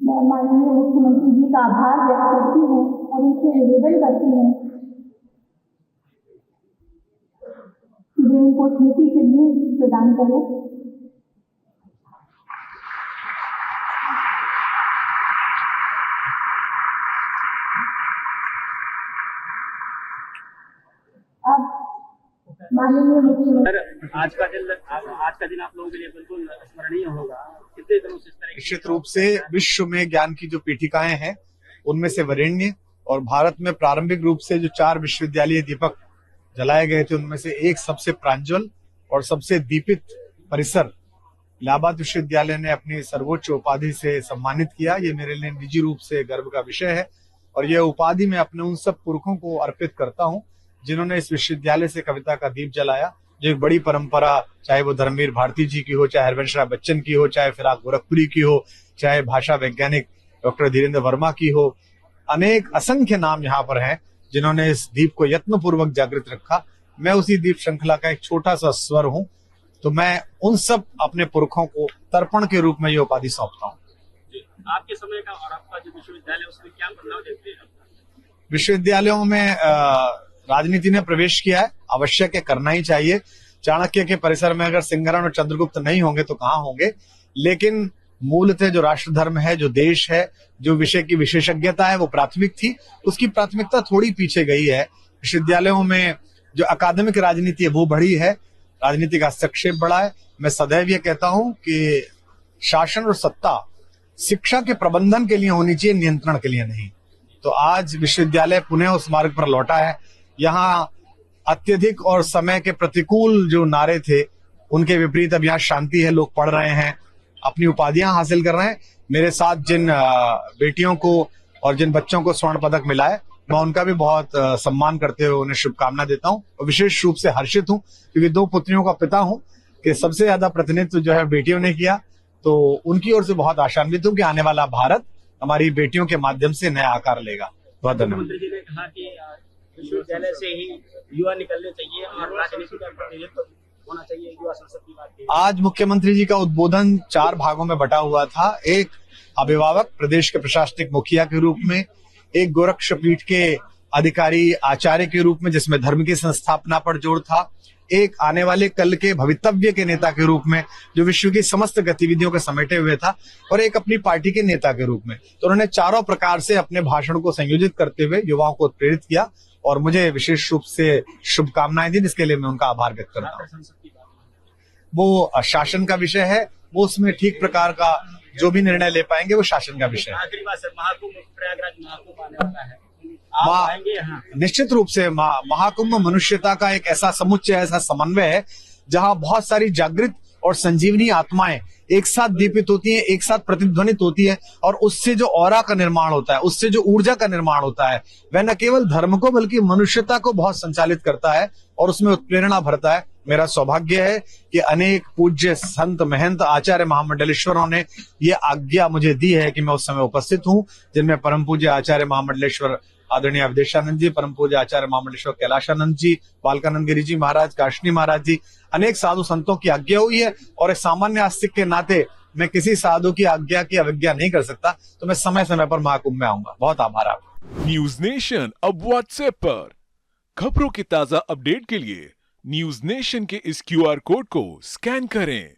मैं माननीय मुख्यमंत्री जी का आभार व्यक्त करती हूँ और उनसे निवेदन करती हूँ कि वे उनको स्मृति के लिए प्रदान करें। माननीय मुख्यमंत्री, आज का दिन आप लोगों के लिए बिल्कुल स्मरणीय होगा। कितने दिनों से इस तरह निश्चित रूप से विश्व में ज्ञान की जो पीठिकाएं हैं उनमें से वरेण्य, और भारत में प्रारंभिक रूप से जो 4 विश्वविद्यालय दीपक जलाए गए थे उनमें से एक सबसे प्रांजल और सबसे दीपित परिसर इलाहाबाद विश्वविद्यालय ने अपनी सर्वोच्च उपाधि से सम्मानित किया। ये मेरे लिए निजी रूप से गर्व का विषय है और यह उपाधि मैं अपने उन सब पुरखों को अर्पित करता हूं जिन्होंने इस विश्वविद्यालय से कविता का दीप जलाया। जो एक बड़ी परंपरा, चाहे वो धर्मवीर भारती जी की हो, चाहे हरवंश राय बच्चन की हो, चाहे फिराक गोरखपुरी की हो, चाहे भाषा वैज्ञानिक डॉक्टर धीरेन्द्र वर्मा की हो, अनेक असंख्य नाम यहाँ पर हैं जिन्होंने इस दीप को यत्नपूर्वक जागृत रखा। मैं उसी दीप श्रृंखला का एक छोटा सा स्वर हूँ, तो मैं उन सब अपने पुरखों को तर्पण के रूप में ये उपाधि सौंपता हूँ। आपके समय का और आपका जो विश्वविद्यालय उसमें क्या बदलाव देखते हैं? विश्वविद्यालयों में राजनीति ने प्रवेश किया है, आवश्यक है, करना ही चाहिए। चाणक्य के परिसर में अगर सिंघरान और चंद्रगुप्त नहीं होंगे तो कहाँ होंगे, लेकिन मूलतः जो राष्ट्र धर्म है, जो देश है, जो विषय की विशेषज्ञता है वो प्राथमिक थी। उसकी प्राथमिकता थोड़ी पीछे गई है। विश्वविद्यालयों में जो अकादमिक राजनीति है वो बढ़ी है, राजनीति का हस्तक्षेप बढ़ा है। मैं सदैव ये कहता हूं कि शासन और सत्ता शिक्षा के प्रबंधन के लिए होनी चाहिए, नियंत्रण के लिए नहीं। तो आज विश्वविद्यालय पुनः उस मार्ग पर लौटा है। यहाँ अत्यधिक और समय के प्रतिकूल जो नारे थे उनके विपरीत अब यहाँ शांति है, लोग पढ़ रहे हैं, अपनी उपाधियां हासिल कर रहे हैं। मेरे साथ जिन बेटियों को और जिन बच्चों को स्वर्ण पदक मिला है मैं उनका भी बहुत सम्मान करते हुए उन्हें शुभकामना देता हूं और विशेष रूप से हर्षित हूं क्योंकि 2 पुत्रियों का पिता हूं कि सबसे ज्यादा प्रतिनिधित्व जो है बेटियों ने किया। तो उनकी ओर से बहुत आशान्वित हूं कि आने वाला भारत हमारी बेटियों के माध्यम से नया आकार लेगा। बहुत धन्यवाद। मुख्यमंत्री जी ने कहा कि विश्वविद्यालय से ही युवा निकलने चाहिए और राजनीति का प्रतिनिधित्व होना चाहिए, युवा संसद की बात की। आज मुख्यमंत्री जी का उद्बोधन 4 भागों में बटा हुआ था। एक अभिभावक, प्रदेश के प्रशासनिक मुखिया के रूप में, एक गोरक्षपीठ के अधिकारी आचार्य के रूप में जिसमें धर्म की संस्थापना पर जोर था, एक आने वाले कल के भवितव्य के नेता के रूप में जो विश्व की समस्त गतिविधियों को समेटे हुए था, और एक अपनी पार्टी के नेता के रूप में। तो उन्होंने चारों प्रकार से अपने भाषण को संयोजित करते हुए युवाओं को प्रेरित किया और मुझे विशेष रूप से शुभकामनाएं दी, जिसके लिए मैं उनका आभार व्यक्त करता हूँ। वो शासन का विषय है, वो उसमें ठीक प्रकार का जो भी निर्णय ले पाएंगे वो शासन का विषय है। आखिरी बात सर, महाकुंभ, प्रयागराज महाकुंभ आने वाला है, आप आएंगे यहाँ? निश्चित रूप से महाकुंभ मनुष्यता का एक ऐसा समुच्चय, ऐसा समन्वय है जहां बहुत सारी जागृत और संजीवनी आत्माएं एक साथ दीपित होती हैं, एक साथ प्रतिध्वनित होती है, और उससे जो ऑरा का निर्माण होता है, उससे जो ऊर्जा का निर्माण होता है, वह न केवल धर्म को बल्कि मनुष्यता को बहुत संचालित करता है और उसमें उत्प्रेरणा भरता है। मेरा सौभाग्य है कि अनेक पूज्य संत महंत आचार्य महामंडलेश्वरों ने ये आज्ञा मुझे दी है कि मैं उस समय उपस्थित हूँ, जिनमें परम पूज्य आचार्य महामंडलेश्वर आदरणीय अवधेशानंद जी, परम पूज्य आचार्य महामंडलेश्वर कैलाशानंद जी, बालकानंद गिरी जी महाराज, काशनी महाराज जी, अनेक साधु संतों की आज्ञा हुई है। और एक सामान्य आस्तिक के नाते मैं किसी साधु की आज्ञा की अवज्ञा नहीं कर सकता, तो मैं समय समय पर महाकुंभ में आऊंगा। बहुत आभार आपका। न्यूज नेशन अब व्हाट्सएप पर खबरों की ताजा अपडेट के लिए न्यूज नेशन के इस QR कोड को स्कैन करें।